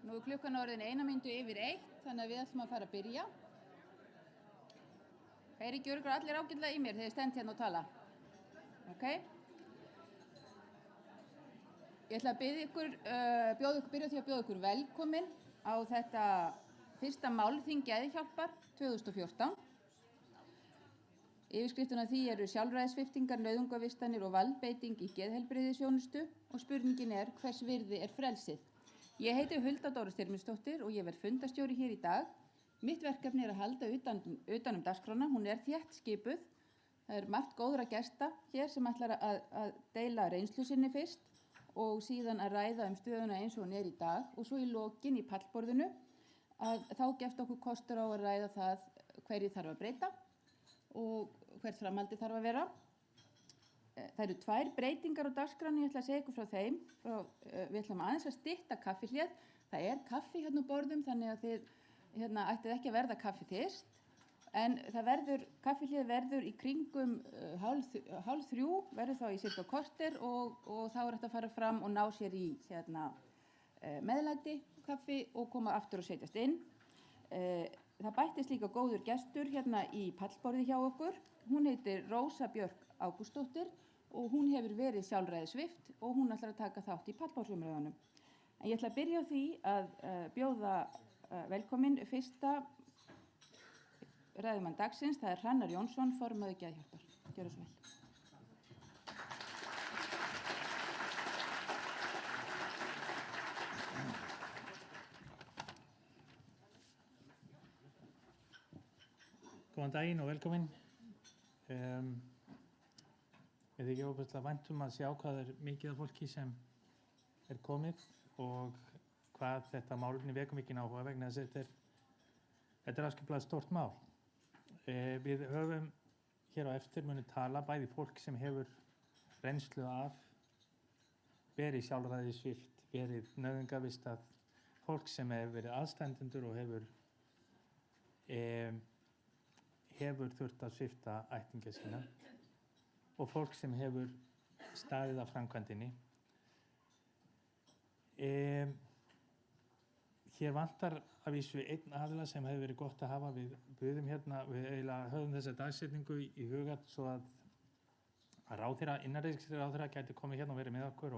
Nú klukkan orðin 1:01, þannig að við ætlum að fara að byrja. Heyri ekki örugglega allir ágætlega í mér þegar ég stend hérna og tala. Ok? Ég ætla að byrja því að bjóða ykkur velkomin á þetta fyrsta málþing Geðhjálpar 2014. Yfirskriftin af því eru sjálfræðissviptingar, nauðungarvistanir og valdbeiting í geðheilbrigðisþjónustu og spurningin er hvers virði er frelsið. Ég heiti Hulda Dóra Styrmisdóttir og ég verð fundarstjóri hér í dag. Mitt verkefni er að halda utan dagskrána, hún er þétt skipuð. Það er margt góðra gesta hér sem ætlar að deila reynslu sinni fyrst og síðan að ræða stöðuna eins og hún er í dag og svo í lokin í pallborðinu að þá gefst okkur kostur á að ræða það hverju þarf að breyta og hvert framhaldi þarf að vera. Það eru 2 breytingar á dagskráni, ég ætla að segja ykkur frá þeim. Við ætlum aðeins að stytta kaffihléð. Það er kaffi hérna á borðum þannig að þið ættið ekki að verða kaffiþyrst. En kaffihléð verður í kringum 2:30, verður þá í cirka korter og þá er hægt að fara fram og ná sér í meðlæti, kaffi og koma aftur og setjast inn. Það bættist líka góður gestur hérna í pallborði hjá okkur. Hún heitir Rósa Björk Ágústsdóttir og hún hefur verið sjálfræðissvipt og hún ætlar að taka þátt í pallborðsumræðunum. En ég ætla að byrja á því að bjóða velkomin fyrsta ræðumann dagsins, það er Hrannar Jónsson, formaður Geðhjálpar. Gjörðu svo vel. Góðan daginn og velkomin. Ég þykir óbærslega vænt að sjá hvað er mikið af fólki sem er komið og hvað þetta málefni vekur mikinn áhuga vegna þess að þetta er afskaplega stórt mál. Við höfum hér á eftir muni tala bæði fólk sem hefur reynslu af verið sjálfræðissvipt, verið nauðungarvistað, fólk sem hefur verið aðstandendur og hefur þurft að svipta ættingja sína og fólk sem hefur staðið af framkvæmdinni. Hér vantar að vísu einn aðila sem hefur verið gott að hafa. Við buðum hérna, við eiginlega höfum þessa dagsetningu í huga svo að ráðherra, innanríkisráðherra gæti komið hérna og verið með okkur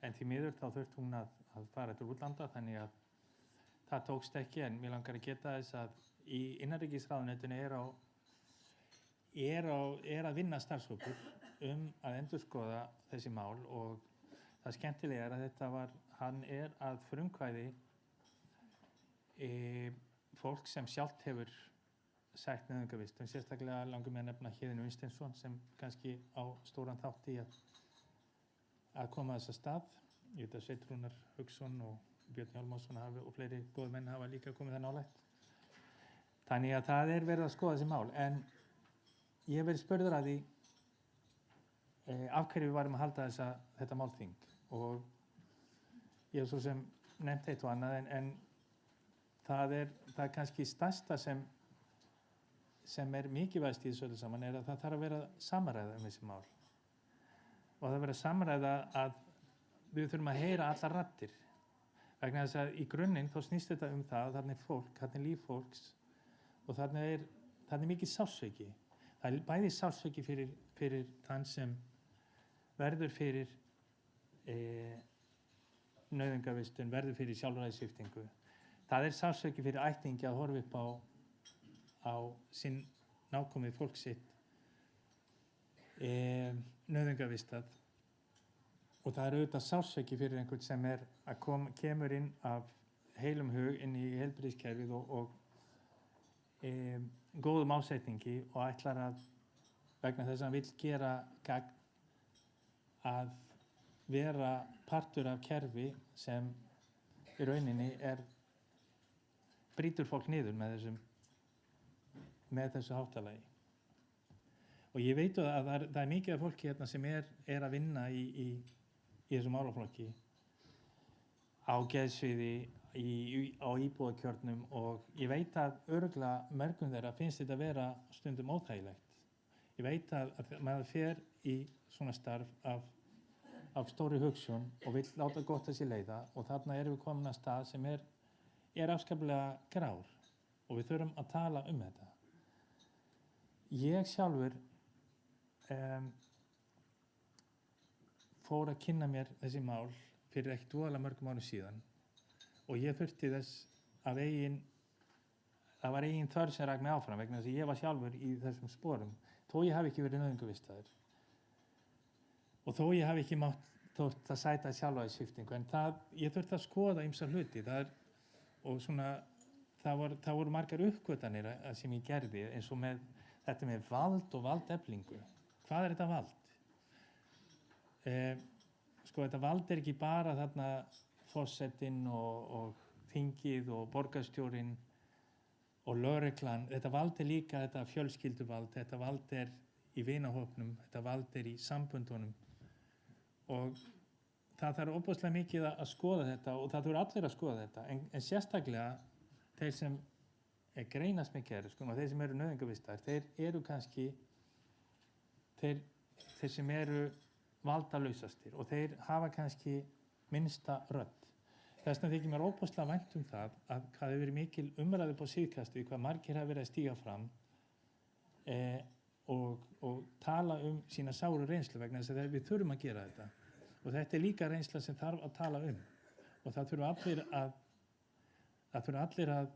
en því miður þá þurfti hún að fara til útlanda þannig að það tókst ekki en mér langar að geta þess að í innanríkisráðuneytinu er að vinna starfshópur að endurskoða þessi mál og það skemmtilega er að hann er að frumkvæði fólk sem sjálft hefur sætt nauðungarvistun, sérstaklega langar mig að nefna Héðinn Unnsteinsson sem kannski á stóran þátt í að koma þess að stað. Ég veit að Sveinn Rúnar Hauksson og Björn Hjálmarsson og fleiri góð menn hafa líka komið það nálægt. Þannig að það er verið að skoða þessi mál en ég hef verið spurður að því af hverju við varum að halda þetta málþing og ég hef svo sem nefnt eitt og annað en það er kannski stærsta sem er mikilvægast í þessu öllu saman er að það þarf að vera samræða þessi mál og það vera samræða að við þurfum að heyra allar raddir vegna þess að í grunninn þá snýst þetta það að þarna er fólk, þarna er líf fólks og þarna er mikið sársauki. Það er bæði sársauki fyrir þann sem verður fyrir nauðungarvistun, verður fyrir sjálfræðissviptingu. Það er sársauki fyrir ættingja að horfa upp á sinn nákomið fólk sitt nauðungarvistað og það er auðvitað sársauki fyrir einhvern sem kemur inn af heilum hug inn í heilbrigðiskerfið og góðum ásetningi og ætlar að vegna þess að hann vill gera gagn að vera partur af kerfi sem í rauninni brýtur fólk niður með þessu háttalagi. Og ég veit að það er mikið af fólki hérna sem er að vinna í þessu málaflokki á geðsviði, á íbúðakjörnum og ég veit að örugglega mörgum þeirra finnst þetta vera stundum óþægilegt. Ég veit að maður fer í svona starf af af stóri hugsun og vill láta gott að sér leiða og þarna erum við komin að stað sem er afskaplega grár og við þurfum að tala þetta. Ég sjálfur fór að kynna mér þessi mál fyrir ekkert voðalega mörgum árum síðan og ég þurfti þess að það var eigin þörf sem rak mig áfram vegna þess að ég var sjálfur í þessum sporum þó ég hafi ekki verið nauðungarvistaður og þó ég hafi ekki þótt að sæta sjálfræðissviptingu en ég þurfti að skoða ýmsa hluti og svona það voru margar uppgötanir sem ég gerði eins og með þetta með vald og valdeflingu. Hvað þetta vald? Þetta vald ekki bara þarna forsetinn og þingið og borgarstjórinn og lögreglan. Þetta vald líka þetta fjölskylduvald, þetta vald í vinahópnum, þetta vald í samböndunum og það þarf ofboðslega mikið að skoða þetta og það þurfa allir að skoða þetta en sérstaklega þeir sem greinast með gerð og þeir sem eru nauðungarvistaðir, þeir eru kannski þeir sem eru valdalausastir og þeir hafa kannski minnsta rödd. Þess vegna þykir mér ofboðslega vænt það að hvað hefur verið mikil umræðu på síðkastið, hvað margir hafa verið að stíga fram og tala sína sáru reynslu vegna þess að við þurfum að gera þetta og þetta líka reynsla sem þarf að tala og það þurfa allir að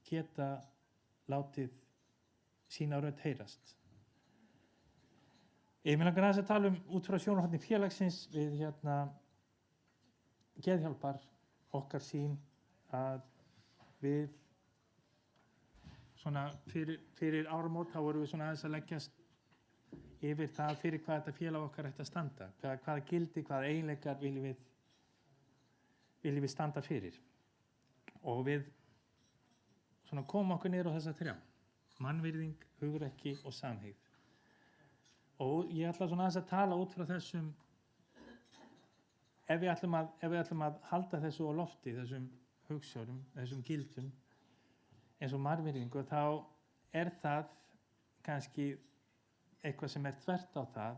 geta látið sína rödd heyrast. Ég vil langar aðeins að tala út frá sjónarhorni félagsins við Geðhjálpar okkar sýn að við svona fyrir áramót þá vorum við svona aðeins að leggjast yfir það fyrir hvað þetta félag okkar ætti að standa, hvaða gildi, hvaða eiginleikar viljum við standa fyrir og við svona komum okkur niður á þessa þrjá, mannvirðing, hugrekki og samhygð og ég ætla svona aðeins að tala út frá þessum ef við ætlum að halda þessu á lofti, þessum hugsjónum, þessum gildum eins og mannvirðingu þá það kannski eitthvað sem þvert á það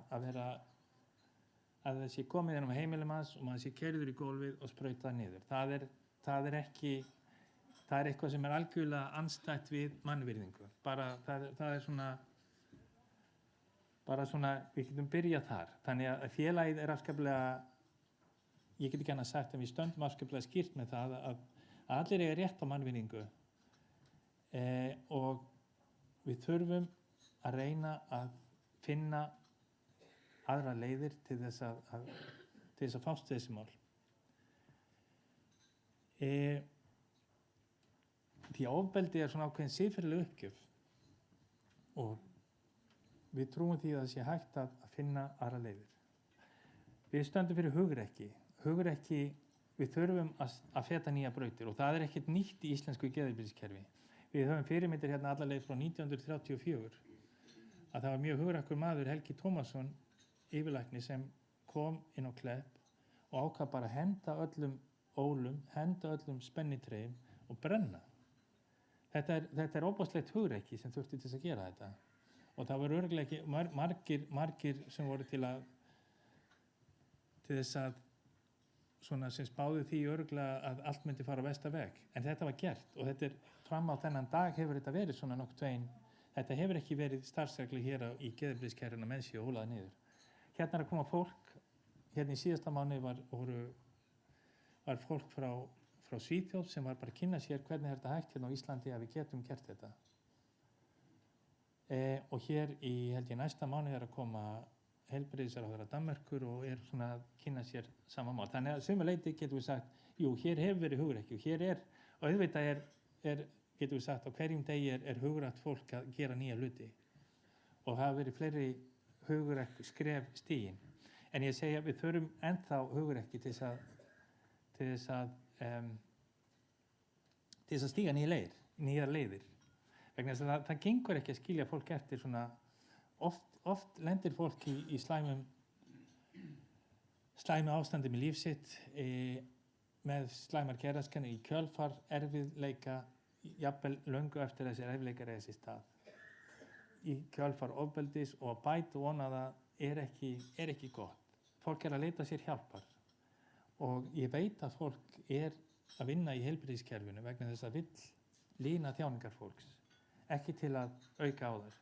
að það sé komið inn á heimilum hans og maður sé keyrður í gólfið og sprautað niður. Það er eitthvað sem algjörlega andstætt við mannvirðingu. Það er svona, við getum byrjað þar. Þannig að félagið afskaplega, ég get ekki annað sagt að við stöndum afskaplega skýrt með það að allir eiga rétt á mannvirðingu og við þurfum að reyna að finna aðra leiðir til þess að fást þessi mál. Því að ofbeldi svona ákveðin siðferðileg uppgjöf og við trúum því að það sé hægt að finna aðra leiðir. Við stöndum fyrir hugrekki. Hugrekki, við þurfum að feta nýja brautir og það ekkert nýtt í íslensku geðheilbrigðiskerfi. Við höfum fyrirmyndir alla leið frá 1934 að það var mjög hugrakkur maður, Helgi Tómasson, yfirlæknir sem kom inn á Klepp og ákvað bara að henda öllum ólum, henda öllum spennitreyjum og brenna. Þetta ofboðslegt hugrekki sem þurfti til þess að gera þetta. Og það voru örugglega ekki margir sem voru til þess að svona sem spáðu því örugglega að allt myndi fara á versta veg. En þetta var gert og þetta fram á þennan dag hefur þetta verið svona nokkuð veginn. Þetta hefur ekki verið starfsreglu hér í geðheilbrigðiskerfinu menn séu hólað niður. Hérna að koma fólk, hérna í síðasta mánuði var fólk frá Svíþjóð sem var bara að kynna sér hvernig þetta hægt hérna á Íslandi að við getum gert þetta. Og hér held ég næsta mánuði að koma heilbrigðisráðherra Danmerkur og svona að kynna sér sama mál. Þannig að sumu leyti getum við sagt, jú, hér hefur verið hugrekki og hér og auðvitað getum við sagt á hverjum degi hugrætt fólk að gera nýja hluti og hafa verið fleiri hugrekk skref stigin. En ég segja við þurfum ennþá hugrekki til þess að stíga nýjar leiðir. Vegna þess að það gengur ekki að skilja fólk eftir svona, oft lendir fólk í slæmu ástandi með líf sitt, með slæmar geðraskanir í kjölfar, erfiðleika, jafnvel löngu eftir þessir erfiðleikar eiga sér stað. Í kjölfar ofbeldis og að bæta vona það ekki gott. fólk að leita sér hjálpar og ég veit að fólk að vinna í heilbrigðiskerfinu vegna þess að vill lína þjáningar fólks, ekki til að auka á þær.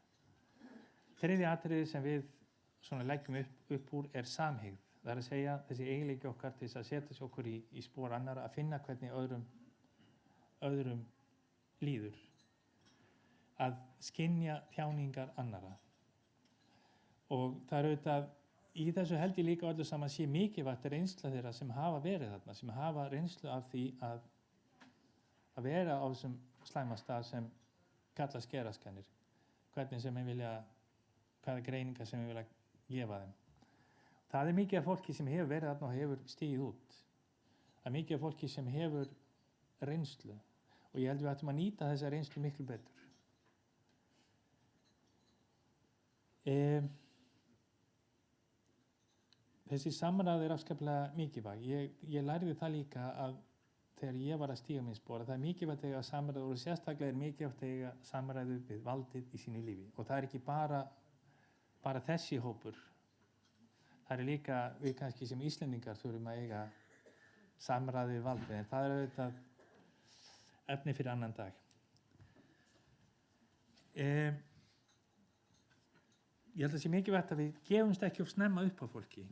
Þriðja atriði sem við leggjum upp úr samhygð. Það að segja þessi eiginleiki okkar til þess að setja sig okkur í spor annarra, að finna hvernig öðrum líður, að skynja þjáningar annarra. Og það auðvitað, í þessu held ég líka öllu saman sé mikilvægt reynsla þeirra sem hafa verið þarna, sem hafa reynslu af því að vera á þessum slæma stað sem kallast geðraskanir, hvaða greiningar sem við vilja gefa þeim. Það mikið af fólki sem hefur verið þarna og hefur stigið út. Það mikið af fólki sem hefur reynslu og ég held við ættum að nýta þessa reynslu miklu betur. Þessi samræða afskaplega mikilvæg. Ég lærði það líka að þegar ég var að stíga minn spor að það mikilvægt að eiga samræðu og sérstaklega mikilvægt að eiga samræðu við valdið í sínu lífi. Og það ekki bara þessi hópur. Það líka við kannski sem Íslendingar þurfum að eiga samræðu við valdið, en það auðvitað efni fyrir annan dag. Ég held að það sé mikilvægt að við gefumst ekki of snemma upp á fólki.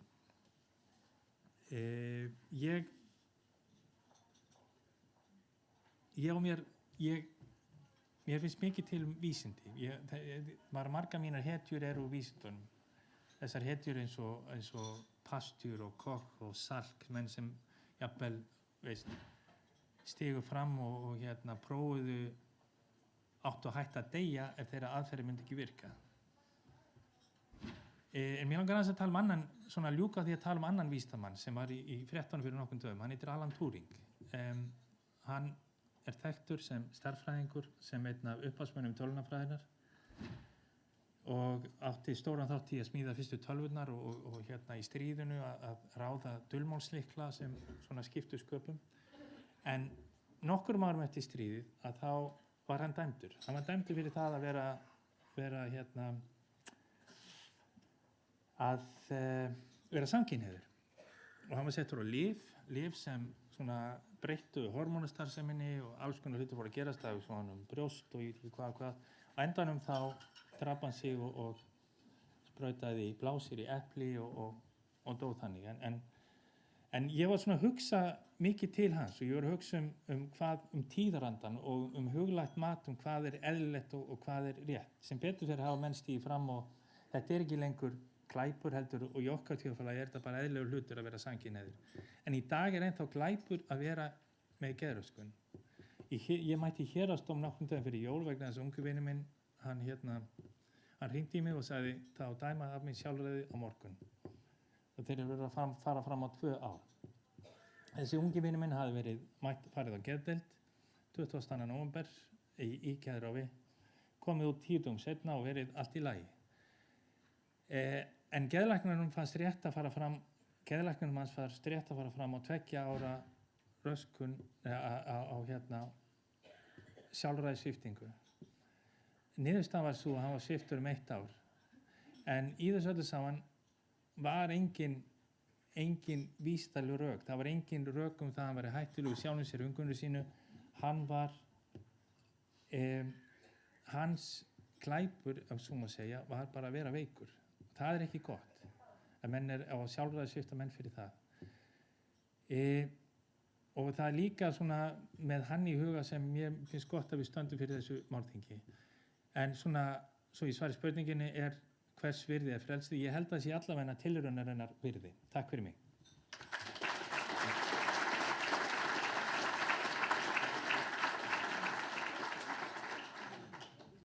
Mér finnst mikið til vísindi. Margar mínar hetjur eru úr vísindunum. Þessar hetjur eins og Pasteur og Koch og Salk, menn sem jafnvel stigu fram og prófuðu áttu að hætta að deyja ef þeirra aðferði myndi ekki virka. En mér langar aðeins að tala annan, ljúka því að tala annan vísindamann sem var í fréttunum fyrir nokkrum dögum. Hann heitir Alan Turing. Hann þekktur sem stærðfræðingur, sem einn af upphafsmönnum tölvunarfræðinnar og átti stóran þátt í að smíða fyrstu tölvurnar og í stríðinu að ráða dulmálslykla sem skiptu sköpum. En nokkrum árum eftir stríðið að þá var hann dæmdur. Hann var dæmdur fyrir það að vera samkynhneigður. Og hann var settur á lyf sem breyttu hormónastarfseminni og alls konar hlutir voru að gerast af brjóst og ég veit ekki hvað. Á endanum þá drap hann sig og sprautaði blásir í epli og dó þannig. En ég var að hugsa mikið til hans og ég var að hugsa um tíðarandan og huglægt mat hvað eðlilegt og hvað rétt. Sem betur fyrir hafa menn stigið fram og þetta ekki lengur glæpur heldur og í okkar þjóðfélagi þetta bara eðlilegur hlutur að vera samkynhneigður. En í dag ennþá glæpur að vera með geðröskun. Ég mætti í héraðsdóm nokkrum dögum fyrir jól vegna þess að ungu vinur minn, hann hringdi í mig og sagði það á dæma af mér sjálfræði á morgun. Og þeir eru að fara fram á 2 ár. Þessi ungi vinur minn hafði farið á geðdeild 22. nóvember í Geðráfi, komið út 10 dögum seinna og verið allt í lagi. En geðlæknunum fannst rétt að fara fram á 2 ára röskun á sjálfræðissviptingu. Niðurstaðan var sú að hann var sviptur 1 ár. En í þessu öllu saman var engin vísindaleg rök. Það var engin rök það að hann væri hættulegur sjálfum sér umhverfi sínu. Hans glæpur, ef svo má segja, var bara að vera veikur. Það ekki gott. Að menn á sjálfræðissvipta menn fyrir það. Og það líka með hann í huga sem mér finnst gott að við stöndum fyrir þessu málþingi. En svo í svari spurninginni hvers virði frelsið. Ég held að það sé allavega tilraunarinnar virði. Takk fyrir mig.